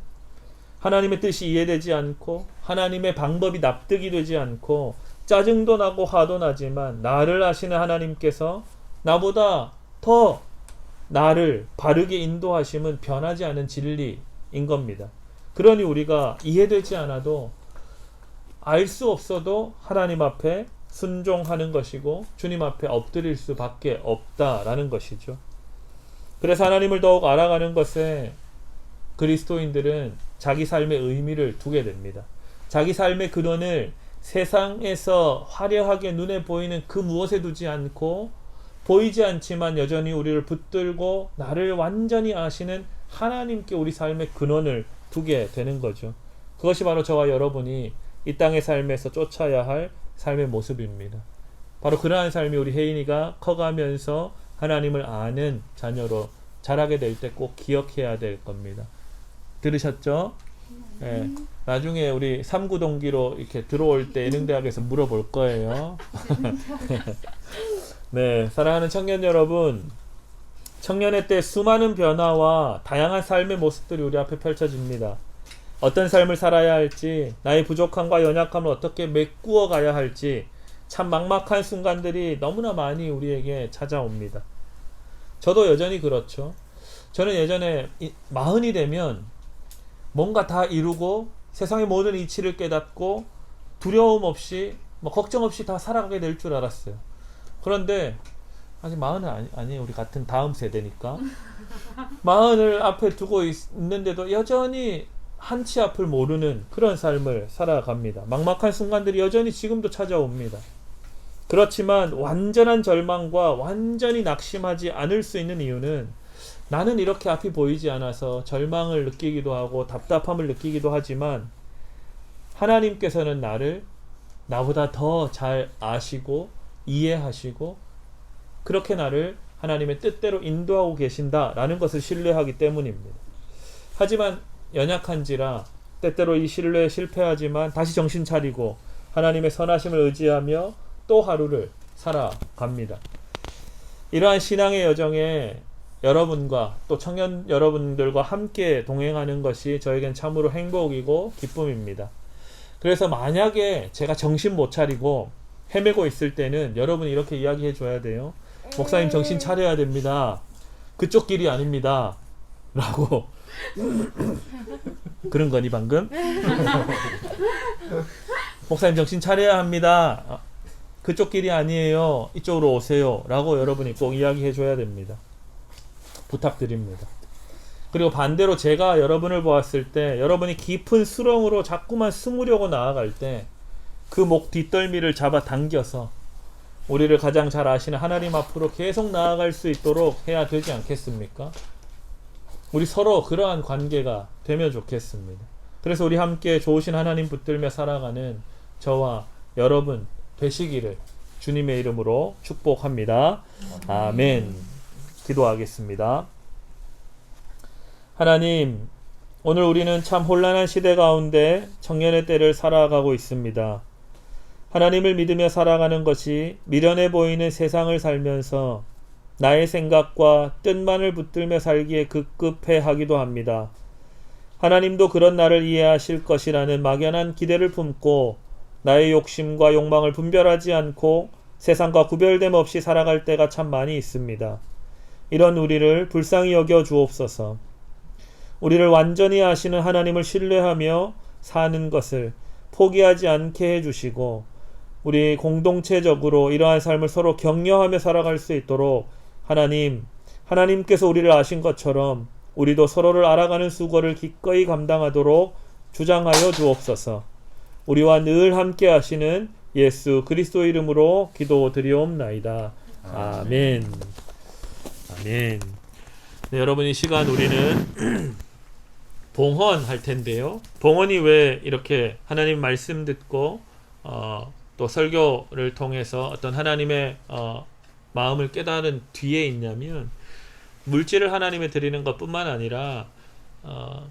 Speaker 1: 하나님의 뜻이 이해되지 않고 하나님의 방법이 납득이 되지 않고 짜증도 나고 화도 나지만 나를 아시는 하나님께서 나보다 더 나를 바르게 인도하심은 변하지 않은 진리인 겁니다. 그러니 우리가 이해되지 않아도 알 수 없어도 하나님 앞에 순종하는 것이고 주님 앞에 엎드릴 수밖에 없다라는 것이죠. 그래서 하나님을 더욱 알아가는 것에 그리스도인들은 자기 삶의 의미를 두게 됩니다. 자기 삶의 근원을 세상에서 화려하게 눈에 보이는 그 무엇에 두지 않고 보이지 않지만 여전히 우리를 붙들고 나를 완전히 아시는 하나님께 우리 삶의 근원을 두게 되는 거죠. 그것이 바로 저와 여러분이 이 땅의 삶에서 쫓아야 할 삶의 모습입니다. 바로 그러한 삶이 우리 혜인이가 커가면서 하나님을 아는 자녀로 자라게 될 때 꼭 기억해야 될 겁니다. 들으셨죠? 네. 나중에 우리 3구 동기로 이렇게 들어올 때 예능대학에서 물어볼 거예요. 네, 사랑하는 청년 여러분, 청년의 때 수많은 변화와 다양한 삶의 모습들이 우리 앞에 펼쳐집니다. 어떤 삶을 살아야 할지, 나의 부족함과 연약함을 어떻게 메꾸어 가야 할지 참 막막한 순간들이 너무나 많이 우리에게 찾아옵니다. 저도 여전히 그렇죠. 저는 예전에 40이 되면 뭔가 다 이루고 세상의 모든 이치를 깨닫고 두려움 없이 걱정 없이 다 살아가게 될 줄 알았어요. 그런데 아직 40은 아니에요. 우리 같은 다음 세대니까. 40을 앞에 두고 있는데도 여전히 한치 앞을 모르는 그런 삶을 살아갑니다. 막막한 순간들이 여전히 지금도 찾아옵니다. 그렇지만 완전한 절망과 완전히 낙심하지 않을 수 있는 이유는 나는 이렇게 앞이 보이지 않아서 절망을 느끼기도 하고 답답함을 느끼기도 하지만 하나님께서는 나를 나보다 더 잘 아시고 이해하시고 그렇게 나를 하나님의 뜻대로 인도하고 계신다라는 것을 신뢰하기 때문입니다. 하지만 연약한지라 때때로 이 신뢰에 실패하지만 다시 정신 차리고 하나님의 선하심을 의지하며 또 하루를 살아갑니다. 이러한 신앙의 여정에 여러분과 또 청년 여러분들과 함께 동행하는 것이 저에겐 참으로 행복이고 기쁨입니다. 그래서 만약에 제가 정신 못 차리고 헤매고 있을 때는 여러분이 이렇게 이야기해 줘야 돼요. 목사님 정신 차려야 됩니다. 그쪽 길이 아닙니다. 라고. 그런 거니 방금? 목사님 정신 차려야 합니다. 그쪽 길이 아니에요. 이쪽으로 오세요. 라고 여러분이 꼭 이야기해 줘야 됩니다. 부탁드립니다. 그리고 반대로 제가 여러분을 보았을 때 여러분이 깊은 수렁으로 자꾸만 숨으려고 나아갈 때 그 목 뒷덜미를 잡아 당겨서 우리를 가장 잘 아시는 하나님 앞으로 계속 나아갈 수 있도록 해야 되지 않겠습니까? 우리 서로 그러한 관계가 되면 좋겠습니다. 그래서 우리 함께 좋으신 하나님 붙들며 살아가는 저와 여러분 되시기를 주님의 이름으로 축복합니다. 아멘. 기도하겠습니다. 하나님, 오늘 우리는 참 혼란한 시대 가운데 청년의 때를 살아가고 있습니다. 하나님을 믿으며 살아가는 것이 미련해 보이는 세상을 살면서 나의 생각과 뜻만을 붙들며 살기에 급급해 하기도 합니다. 하나님도 그런 나를 이해하실 것이라는 막연한 기대를 품고 나의 욕심과 욕망을 분별하지 않고 세상과 구별됨 없이 살아갈 때가 참 많이 있습니다. 이런 우리를 불쌍히 여겨 주옵소서. 우리를 완전히 아시는 하나님을 신뢰하며 사는 것을 포기하지 않게 해주시고 우리 공동체적으로 이러한 삶을 서로 격려하며 살아갈 수 있도록 하나님께서 우리를 아신 것처럼 우리도 서로를 알아가는 수고를 기꺼이 감당하도록 주장하여 주옵소서. 우리와 늘 함께 하시는 예수 그리스도 이름으로 기도드리옵나이다. 아멘. 아멘. 네, 여러분 이 시간 우리는 봉헌할 텐데요. 봉헌이 왜 이렇게 하나님 말씀 듣고 또 설교를 통해서 어떤 하나님의 마음을 깨달은 뒤에 있냐면, 물질을 하나님에 드리는 것뿐만 아니라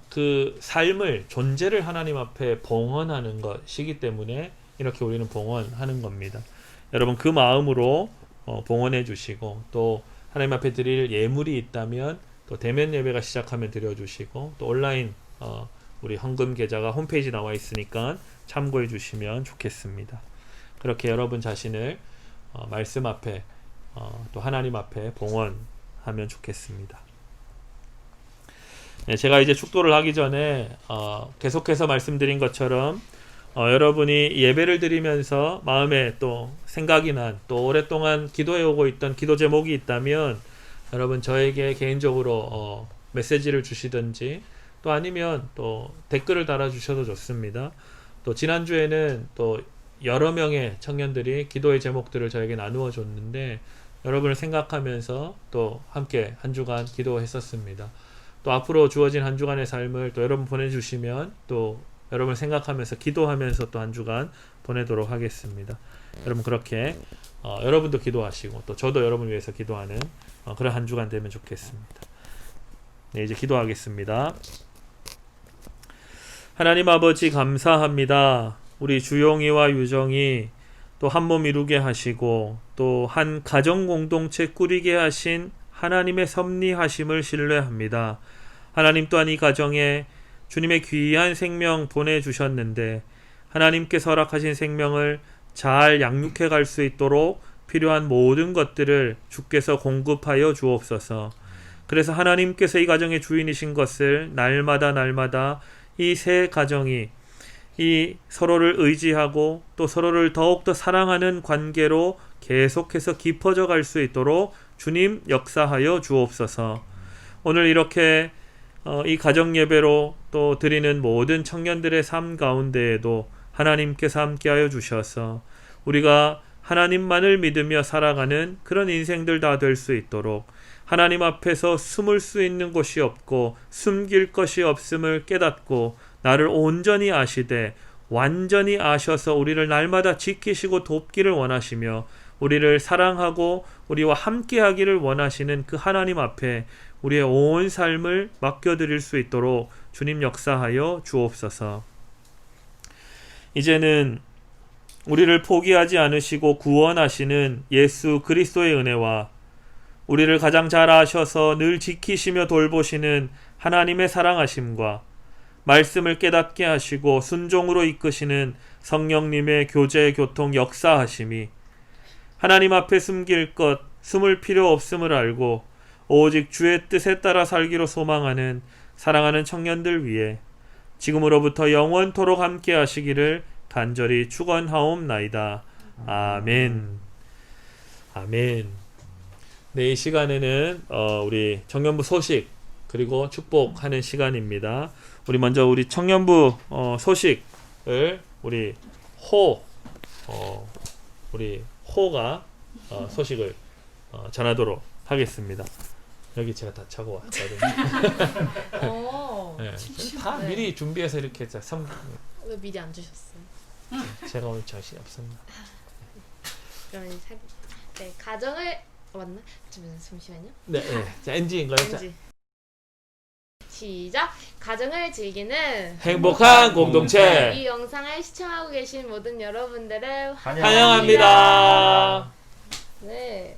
Speaker 1: 그 삶을, 존재를 하나님 앞에 봉헌하는 것이기 때문에 이렇게 우리는 봉헌하는 겁니다. 여러분 그 마음으로 봉헌해 주시고, 또 하나님 앞에 드릴 예물이 있다면 또 대면 예배가 시작하면 드려주시고, 또 온라인 우리 헌금 계좌가 홈페이지 나와 있으니까 참고해 주시면 좋겠습니다. 그렇게 여러분 자신을 말씀 앞에 또 하나님 앞에 봉헌하면 좋겠습니다. 네, 제가 이제 축도를 하기 전에 계속해서 말씀드린 것처럼 여러분이 예배를 드리면서 마음에 또 생각이 난, 또 오랫동안 기도해 오고 있던 기도 제목이 있다면 여러분 저에게 개인적으로 메시지를 주시든지, 또 아니면 또 댓글을 달아주셔도 좋습니다. 또 지난주에는 또 여러 명의 청년들이 기도의 제목들을 저에게 나누어 줬는데, 여러분을 생각하면서 또 함께 한 주간 기도했었습니다. 또 앞으로 주어진 한 주간의 삶을 또 여러분 보내주시면 또 여러분을 생각하면서 기도하면서 또 한 주간 보내도록 하겠습니다. 여러분 그렇게 여러분도 기도하시고 또 저도 여러분을 위해서 기도하는 그런 한 주간 되면 좋겠습니다. 네, 이제 기도하겠습니다. 하나님 아버지 감사합니다. 우리 주용이와 유정이 또 한 몸 이루게 하시고 또 한 가정 공동체 꾸리게 하신 하나님의 섭리하심을 신뢰합니다. 하나님 또한 이 가정에 주님의 귀한 생명 보내주셨는데, 하나님께서 허락하신 생명을 잘 양육해 갈 수 있도록 필요한 모든 것들을 주께서 공급하여 주옵소서. 그래서 하나님께서 이 가정의 주인이신 것을 날마다 이 세 가정이 이 서로를 의지하고 또 서로를 더욱더 사랑하는 관계로 계속해서 깊어져 갈 수 있도록 주님 역사하여 주옵소서. 오늘 이렇게 이 가정 예배로 또 드리는 모든 청년들의 삶 가운데에도 하나님께서 함께하여 주셔서 우리가 하나님만을 믿으며 살아가는 그런 인생들 다 될 수 있도록, 하나님 앞에서 숨을 수 있는 곳이 없고 숨길 것이 없음을 깨닫고 나를 온전히 아시되 완전히 아셔서 우리를 날마다 지키시고 돕기를 원하시며 우리를 사랑하고 우리와 함께하기를 원하시는 그 하나님 앞에 우리의 온 삶을 맡겨드릴 수 있도록 주님 역사하여 주옵소서. 이제는 우리를 포기하지 않으시고 구원하시는 예수 그리스도의 은혜와 우리를 가장 잘 아셔서 늘 지키시며 돌보시는 하나님의 사랑하심과 말씀을 깨닫게 하시고 순종으로 이끄시는 성령님의 교제 교통 역사하심이 하나님 앞에 숨길 것, 숨을 필요 없음을 알고 오직 주의 뜻에 따라 살기로 소망하는 사랑하는 청년들 위해 지금으로부터 영원토록 함께 하시기를 간절히 축원하옵나이다. 아멘. 아멘. 네, 이 시간에는 우리 청년부 소식 그리고 축복하는 시간입니다. 우리 먼저 우리 청년부 소식을 우리 호가 소식을 전하도록 하겠습니다. 여기 제가 다 차고 왔거든요. 네, 다
Speaker 3: 네.
Speaker 1: 미리 준비해서 이렇게
Speaker 3: 왜 미리 안 주셨어요?
Speaker 1: 제가 오늘 정신이 없었나?
Speaker 3: 그러면 네, 가정을 맞나? 잠시만요.
Speaker 1: 네, 네. 자, NG인가요?
Speaker 3: 왠지. 시작. 가정을 즐기는
Speaker 1: 행복한 공동체
Speaker 3: 이 영상을 시청하고 계신 모든 여러분들을
Speaker 1: 환영합니다.
Speaker 3: 네.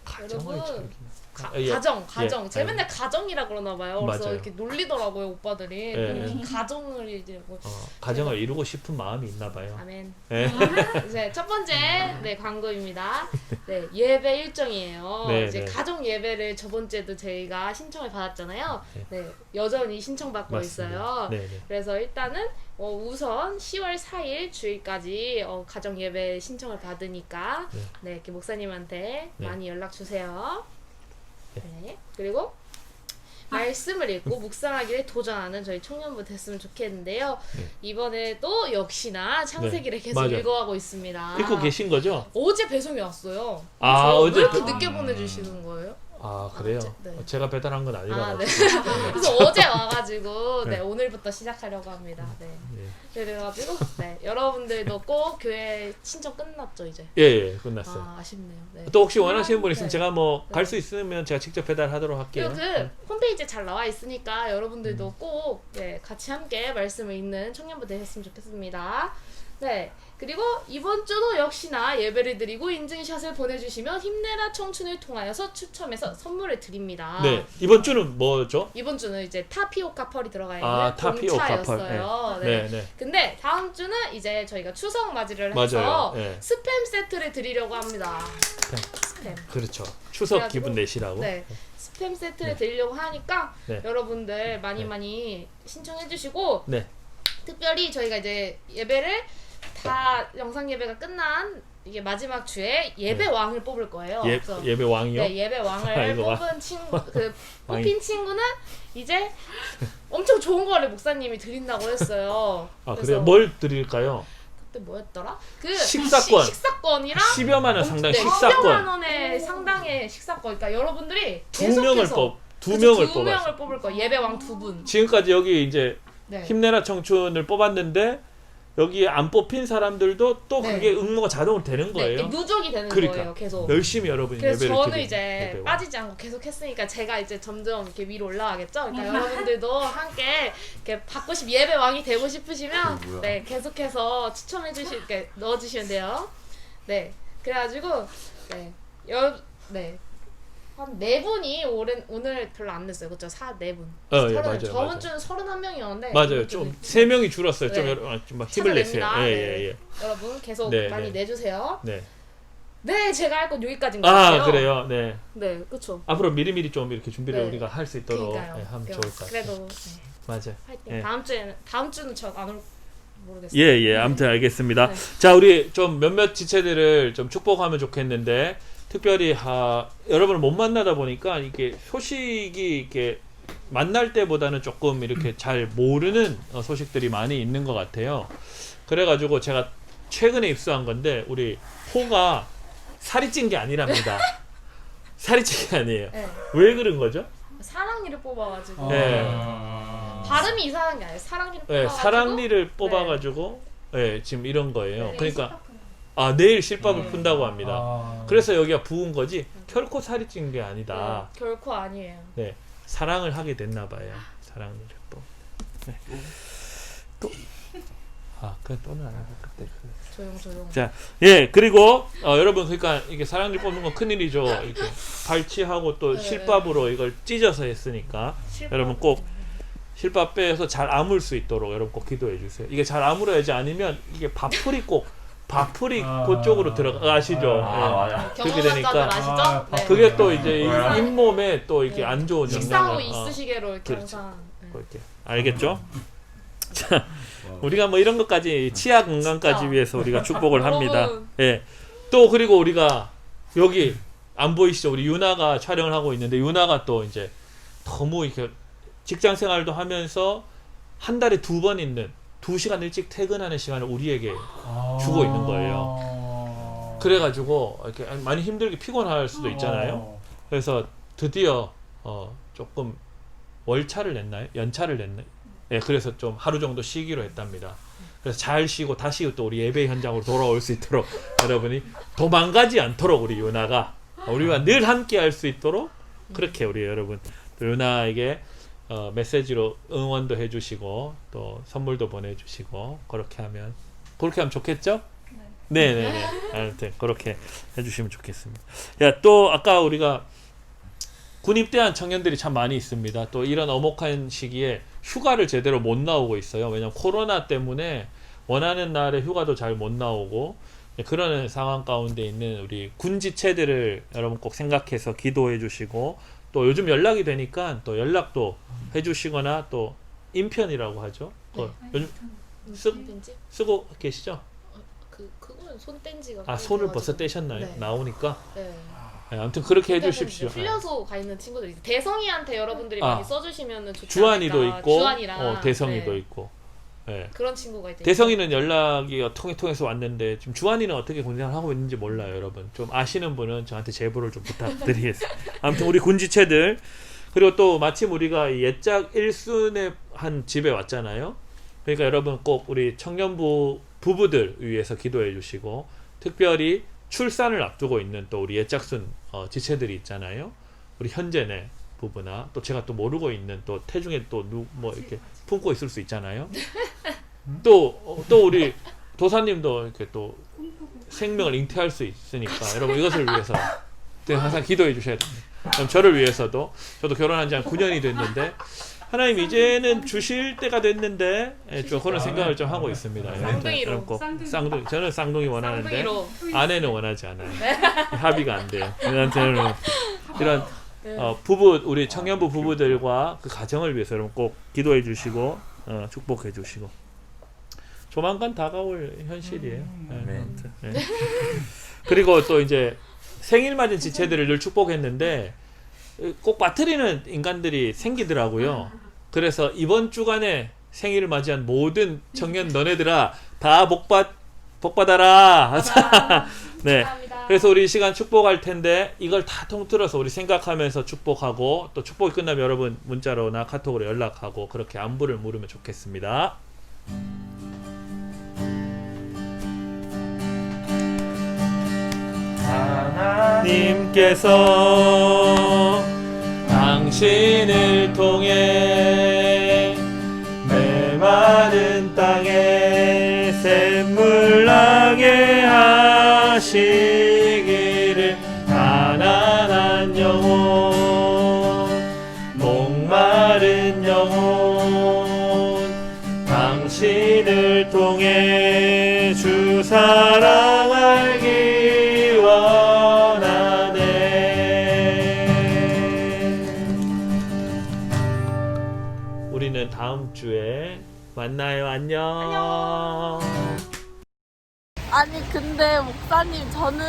Speaker 1: 가정을
Speaker 3: 여러분,
Speaker 1: 즐기는
Speaker 3: 가정.
Speaker 1: 예.
Speaker 3: 제가 맨날 가정이라 그러나 봐요. 그래서
Speaker 1: 맞아요.
Speaker 3: 이렇게 놀리더라고요, 오빠들이.
Speaker 1: 예.
Speaker 3: 가정을 이제 뭐
Speaker 1: 가정을 이루고 싶은 마음이 있나 봐요.
Speaker 3: 아멘.
Speaker 1: 예.
Speaker 3: 이제 첫 번째 광고입니다. 네, 예배 일정이에요.
Speaker 1: 네,
Speaker 3: 이제
Speaker 1: 네.
Speaker 3: 가정 예배를 저번 주에도 저희가 신청을 받았잖아요.
Speaker 1: 네.
Speaker 3: 네, 여전히 신청받고
Speaker 1: 맞습니다.
Speaker 3: 있어요.
Speaker 1: 네, 네.
Speaker 3: 그래서 일단은 우선 10월 4일 주일까지 가정 예배 신청을 받으니까
Speaker 1: 네.
Speaker 3: 이렇게 목사님한테
Speaker 1: 네.
Speaker 3: 많이 연락 주세요.
Speaker 1: 네.
Speaker 3: 네. 그리고 말씀을 읽고 묵상하기를 도전하는 저희 청년부 됐으면 좋겠는데요.
Speaker 1: 네.
Speaker 3: 이번에 또 역시나 창세기를 계속
Speaker 1: 맞아요.
Speaker 3: 읽어가고 있습니다.
Speaker 1: 읽고 계신 거죠?
Speaker 3: 어제 배송이 왔어요.
Speaker 1: 아,
Speaker 3: 왜
Speaker 1: 어제
Speaker 3: 이렇게
Speaker 1: 또-
Speaker 3: 늦게 보내주시는 거예요?
Speaker 1: 아 그래요?
Speaker 3: 네.
Speaker 1: 제가 배달한 건 아니라.
Speaker 3: 아, 네. 그래서 어제 와가지고 네,
Speaker 1: 네.
Speaker 3: 오늘부터 시작하려고 합니다. 네.
Speaker 1: 예.
Speaker 3: 그래가지고 네, 여러분들도 꼭 교회 신청 끝났죠 이제?
Speaker 1: 예, 끝났어요.
Speaker 3: 아, 아쉽네요. 네.
Speaker 1: 또 혹시 원하시는 분 있으면
Speaker 3: 네.
Speaker 1: 제가 뭐 갈
Speaker 3: 네.
Speaker 1: 수 있으면 제가 직접 배달하도록 할게요.
Speaker 3: 그리고 그 홈페이지에 잘 나와 있으니까 여러분들도 꼭 네, 같이 함께 말씀을 읽는 청년부 되셨으면 좋겠습니다. 네. 그리고 이번 주도 역시나 예배를 드리고 인증샷을 보내주시면 힘내라 청춘을 통하여서 추첨해서 선물을 드립니다.
Speaker 1: 네, 이번 주는 뭐죠?
Speaker 3: 이번 주는 이제 타피오카 펄이 들어가 있는
Speaker 1: 아, 타피오카 펄.
Speaker 3: 공차였어요.
Speaker 1: 네.
Speaker 3: 네.
Speaker 1: 네, 네.
Speaker 3: 근데 다음 주는 이제 저희가 추석 맞이를
Speaker 1: 맞아요.
Speaker 3: 해서
Speaker 1: 네.
Speaker 3: 스팸 세트를 드리려고 합니다. 스팸.
Speaker 1: 그렇죠. 추석
Speaker 3: 그래가지고,
Speaker 1: 기분 내시라고.
Speaker 3: 네. 스팸 세트를
Speaker 1: 네.
Speaker 3: 드리려고 하니까
Speaker 1: 네.
Speaker 3: 여러분들 많이
Speaker 1: 네.
Speaker 3: 많이 신청해 주시고
Speaker 1: 네.
Speaker 3: 특별히 저희가 이제 예배를 다 영상 예배가 끝난 이게 마지막 주에 예배 왕을 뽑을 거예요. 그래서
Speaker 1: 예배 왕이요?
Speaker 3: 네, 예배 왕을
Speaker 1: 아이고,
Speaker 3: 뽑은 친구 그
Speaker 1: 왕이.
Speaker 3: 뽑힌 친구는 이제 엄청 좋은 거를 목사님이 드린다고 했어요.
Speaker 1: 아
Speaker 3: 그래서
Speaker 1: 그래요? 뭘 드릴까요?
Speaker 3: 그때 뭐였더라? 그
Speaker 1: 식사권.
Speaker 3: 식사권이랑
Speaker 1: 10여만 원 상당
Speaker 3: 네,
Speaker 1: 식사권.
Speaker 3: 10여만 원의 상당의 식사권. 그러니까 여러분들이
Speaker 1: 두 명을
Speaker 3: 계속해서
Speaker 1: 두
Speaker 3: 그래서
Speaker 1: 명을
Speaker 3: 두
Speaker 1: 뽑았어요.
Speaker 3: 명을 뽑을 거예요. 예배 왕 2분.
Speaker 1: 지금까지 여기 이제
Speaker 3: 네.
Speaker 1: 힘내라 청춘을 뽑았는데 여기 안 뽑힌 사람들도 또
Speaker 3: 네.
Speaker 1: 그게 응모가 자동으로 되는
Speaker 3: 네,
Speaker 1: 거예요.
Speaker 3: 누적이 되는
Speaker 1: 그러니까.
Speaker 3: 거예요. 계속.
Speaker 1: 열심히 여러분이
Speaker 3: 그래서
Speaker 1: 예배를
Speaker 3: 저는
Speaker 1: 드리는
Speaker 3: 이제
Speaker 1: 예배와.
Speaker 3: 빠지지 않고 계속 했으니까 제가 이제 점점 이렇게 위로 올라가겠죠. 그러니까 여러분들도 함께 이렇게 받고 예배 왕이 되고 싶으시면 네 계속해서 추첨해 주실 이렇게 넣어주시면 돼요. 네 그래가지고 네 한 4분이 오늘 별로 안 됐어요. 그렇죠? 4분.
Speaker 1: 예, 맞아요.
Speaker 3: 저번
Speaker 1: 맞아요.
Speaker 3: 주는 31명이었는데
Speaker 1: 맞아요. 좀 3명이 줄었어요. 좀
Speaker 3: 네.
Speaker 1: 좀 힘을 내세요.
Speaker 3: 찾아냅니다.
Speaker 1: 예,
Speaker 3: 네.
Speaker 1: 예, 예.
Speaker 3: 여러분 계속
Speaker 1: 네,
Speaker 3: 많이
Speaker 1: 네.
Speaker 3: 내주세요.
Speaker 1: 네.
Speaker 3: 네, 제가 할 건 여기까지인 것 같아요.
Speaker 1: 아, 그래요. 네.
Speaker 3: 네, 그렇죠.
Speaker 1: 앞으로 미리미리 좀 이렇게 준비를
Speaker 3: 네.
Speaker 1: 우리가 할 수 있도록
Speaker 3: 그러니까요.
Speaker 1: 예, 하면 좋을 것 같아요.
Speaker 3: 그래도 네,
Speaker 1: 맞아요.
Speaker 3: 파이팅.
Speaker 1: 예.
Speaker 3: 다음 주는 저 안 올 모르겠어요.
Speaker 1: 예, 예. 아무튼 알겠습니다.
Speaker 3: 네.
Speaker 1: 자, 우리 좀 몇몇 지체들을 좀 축복하면 좋겠는데, 특별히 여러분을 못 만나다 보니까 이게 소식이 이렇게 만날 때보다는 조금 이렇게 잘 모르는 소식들이 많이 있는 것 같아요. 그래가지고 제가 최근에 입수한 건데, 우리 호가 살이 찐 게 아니랍니다. 살이 찐 게 아니에요.
Speaker 3: 네.
Speaker 1: 왜 그런 거죠?
Speaker 3: 사랑니를 뽑아가지고
Speaker 1: 네.
Speaker 3: 발음이 이상한 게 아니에요. 사랑니를
Speaker 1: 네,
Speaker 3: 뽑아가지고
Speaker 1: 사랑니를 뽑아가지고 지금 이런 거예요.
Speaker 3: 네.
Speaker 1: 그러니까 내일 실밥을 푼다고 합니다.
Speaker 2: 아.
Speaker 1: 그래서 여기가 부은 거지 결코 살이 찐 게 아니다.
Speaker 3: 네, 결코 아니에요.
Speaker 1: 네, 사랑을 하게 됐나 봐요. 사랑을 또. 네. 또. 그 또는 안 하고 그때.
Speaker 3: 조용.
Speaker 1: 자, 예, 그리고 여러분 그러니까 이게 사랑니 뽑는 건 큰일이죠. 이렇게 발치하고 또
Speaker 3: 네.
Speaker 1: 실밥으로 이걸 찢어서 했으니까 여러분 꼭 실밥 빼서 잘 아물 수 있도록 여러분 꼭 기도해 주세요. 이게 잘 아물어야지 아니면 이게 밥풀이 그쪽으로 들어가시죠.
Speaker 2: 맞아.
Speaker 1: 그렇게
Speaker 3: 경험자들
Speaker 1: 되니까
Speaker 3: 아시죠? 네.
Speaker 1: 그게 또 이제
Speaker 2: 네.
Speaker 1: 잇몸에 또 이게 안 좋은
Speaker 3: 식사 후
Speaker 1: 영향을
Speaker 3: 이쑤시개로 이렇게
Speaker 1: 그렇지.
Speaker 3: 항상
Speaker 1: 이렇게 알겠죠? 자, 우리가 뭐 이런 것까지 치아 건강까지
Speaker 3: 진짜.
Speaker 1: 위해서 우리가 축복을 합니다.
Speaker 3: 여러분.
Speaker 1: 예. 또 그리고 우리가 여기 안 보이시죠? 우리 유나가 촬영을 하고 있는데 유나가 또 이제 너무 이렇게 직장 생활도 하면서 한 달에 2번 있는 2시간 일찍 퇴근하는 시간을 우리에게 주고 있는 거예요. 그래가지고 이렇게 많이 힘들게 피곤할 수도 있잖아요. 그래서 드디어 조금 월차를 냈나요? 연차를 냈나요? 예, 그래서 좀 하루 정도 쉬기로 했답니다. 그래서 잘 쉬고 다시 또 우리 예배 현장으로 돌아올 수 있도록 여러분이 도망가지 않도록 우리 유나가 우리와 늘 함께 할 수 있도록 그렇게 우리 여러분 또 유나에게 메시지로 응원도 해주시고 또 선물도 보내주시고 그렇게 하면 좋겠죠? 네네네. 아무튼 그렇게 해주시면 좋겠습니다. 야, 또 아까 우리가 군 입대한 청년들이 참 많이 있습니다. 또 이런 엄혹한 시기에 휴가를 제대로 못 나오고 있어요. 왜냐면 코로나 때문에 원하는 날에 휴가도 잘 못 나오고 그런 상황 가운데 있는 우리 군 지체들을 여러분 꼭 생각해서 기도해 주시고 또 요즘 연락이 되니까 또 연락도 해 주시거나 또 인편이라고 하죠. 요즘
Speaker 3: 손댄지?
Speaker 1: 쓰고 계시죠?
Speaker 3: 그거는 손댄지가
Speaker 1: 손을 벌써 떼셨나요?
Speaker 3: 네.
Speaker 1: 나오니까?
Speaker 3: 네.
Speaker 1: 네, 아무튼 그렇게 해주십시오.
Speaker 3: 흘려서 가 있는 친구들이 있어요. 대성이한테 여러분들이
Speaker 1: 아,
Speaker 3: 많이 써주시면 좋지
Speaker 1: 주한이도
Speaker 3: 않을까.
Speaker 1: 있고
Speaker 3: 주한이랑
Speaker 1: 대성이도
Speaker 3: 네.
Speaker 1: 있고 예.
Speaker 3: 그런 친구가 있대요.
Speaker 1: 대성이는 연락이 통해서 왔는데 지금 주한이는 어떻게 군생활 하고 있는지 몰라요, 여러분. 좀 아시는 분은 저한테 제보를 좀 부탁드리겠습니다. 아무튼 우리 군지체들, 그리고 또 마침 우리가 이 옛작 1순에 한 집에 왔잖아요. 그러니까 여러분 꼭 우리 청년부 부부들 위해서 기도해 주시고, 특별히 출산을 앞두고 있는 또 우리 옛작순 지체들이 있잖아요. 우리 현재네 부부나 또 제가 또 모르고 있는 또 태중에 또 뭐 이렇게 품고 있을 수 있잖아요. 또 우리 도사님도 이렇게 또 생명을 잉태할 수 있으니까 여러분 이것을 위해서 항상 기도해 주셔야 됩니다. 그럼 저를 위해서도, 저도 결혼한 지 한 9년이 됐는데 하나님 이제는 주실 때가 됐는데 좀 그런 생각을 좀 하고 있습니다.
Speaker 3: 쌍둥이로.
Speaker 1: 여러분 꼭 쌍둥이, 저는 쌍둥이 원하는데
Speaker 3: 쌍둥이로.
Speaker 1: 아내는 원하지 않아요. 합의가 안 돼요. 저는 이런 부부, 우리 청년부 부부들과 그 가정을 위해서 여러분 꼭 기도해 주시고 축복해 주시고, 조만간 다가올 현실이에요. 아무튼, 네. 그리고 또 이제 생일 맞은 지체들을 늘 축복했는데 꼭 빠뜨리는 인간들이 생기더라고요. 그래서 이번 주간에 생일을 맞이한 모든 청년 너네들아 다 복받아라. 네.
Speaker 3: 감사합니다.
Speaker 1: 그래서 우리 이 시간 축복할 텐데 이걸 다 통틀어서 우리 생각하면서 축복하고, 또 축복이 끝나면 여러분 문자로나 카톡으로 연락하고 그렇게 안부를 물으면 좋겠습니다. 하나님께서 당신을 통해 메마른 땅에 샘물 나게 하시기를, 가난한 영혼, 목마른 영혼, 당신을 통해 주 사랑 알기 원하네. 우리는 다음 주에 만나요. 안녕.
Speaker 5: 아니 근데 목사님 저는